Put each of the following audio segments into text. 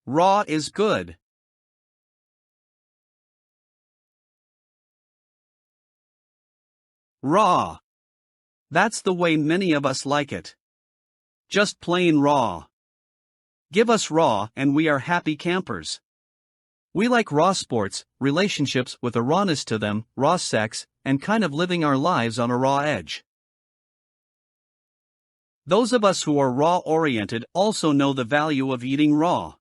Raw is good. Raw. That's the way many of us like it. Just plain raw. Give us raw and we are happy campers. We like raw sports, relationships with a rawness to them, raw sex, and kind of living our lives on a raw edge. Those of us who are raw-oriented also know the value of eating raw.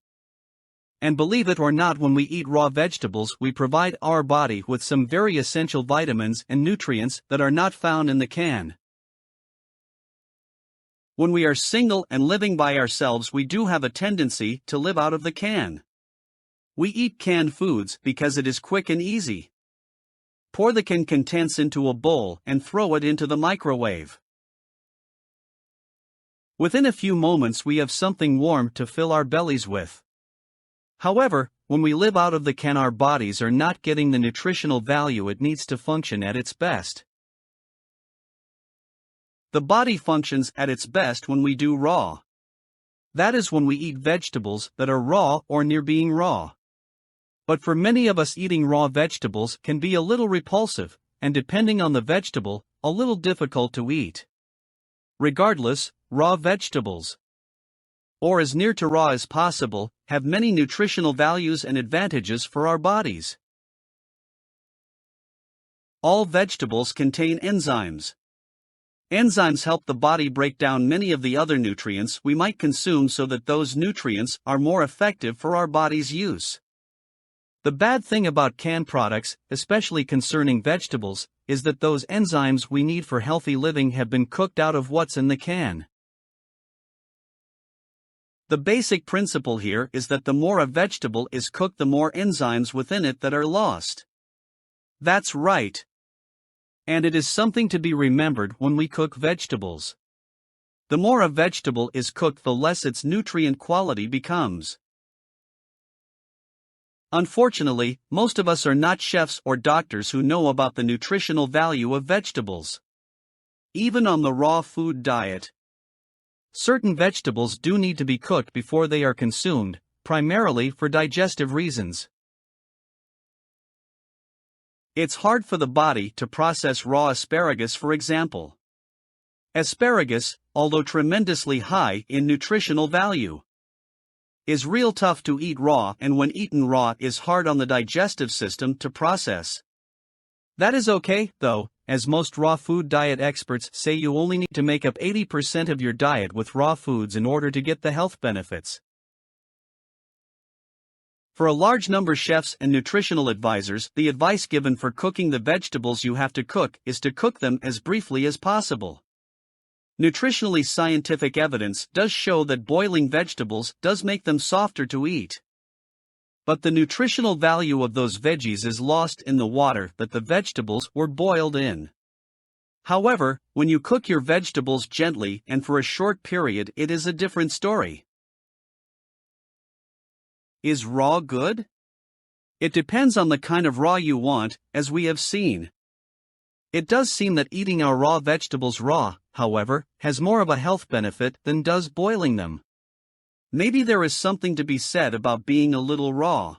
And believe it or not, when we eat raw vegetables, we provide our body with some very essential vitamins and nutrients that are not found in the can. When we are single and living by ourselves, we do have a tendency to live out of the can. We eat canned foods because it is quick and easy. Pour the canned contents into a bowl and throw it into the microwave. Within a few moments we have something warm to fill our bellies with. However, when we live out of the can, our bodies are not getting the nutritional value it needs to function at its best. The body functions at its best when we do raw. That is when we eat vegetables that are raw or near being raw. But for many of us, eating raw vegetables can be a little repulsive, and depending on the vegetable, a little difficult to eat. Regardless, raw vegetables, or as near to raw as possible, have many nutritional values and advantages for our bodies. All vegetables contain enzymes. Enzymes help the body break down many of the other nutrients we might consume so that those nutrients are more effective for our body's use. The bad thing about canned products, especially concerning vegetables, is that those enzymes we need for healthy living have been cooked out of what's in the can. The basic principle here is that the more a vegetable is cooked, the more enzymes within it that are lost. That's right. And it is something to be remembered when we cook vegetables. The more a vegetable is cooked, the less its nutrient quality becomes. Unfortunately, most of us are not chefs or doctors who know about the nutritional value of vegetables. Even on the raw food diet, certain vegetables do need to be cooked before they are consumed, primarily for digestive reasons. It's hard for the body to process raw asparagus, for example. Asparagus, although tremendously high in nutritional value, is real tough to eat raw, and when eaten raw is hard on the digestive system to process. That is okay, though, as most raw food diet experts say you only need to make up 80% of your diet with raw foods in order to get the health benefits. For a large number of chefs and nutritional advisors, the advice given for cooking the vegetables you have to cook is to cook them as briefly as possible. Nutritionally, scientific evidence does show that boiling vegetables does make them softer to eat. But the nutritional value of those veggies is lost in the water that the vegetables were boiled in. However, when you cook your vegetables gently and for a short period, it is a different story. Is raw good? It depends on the kind of raw you want, as we have seen. It does seem that eating our raw vegetables raw, however, has more of a health benefit than does boiling them. Maybe there is something to be said about being a little raw.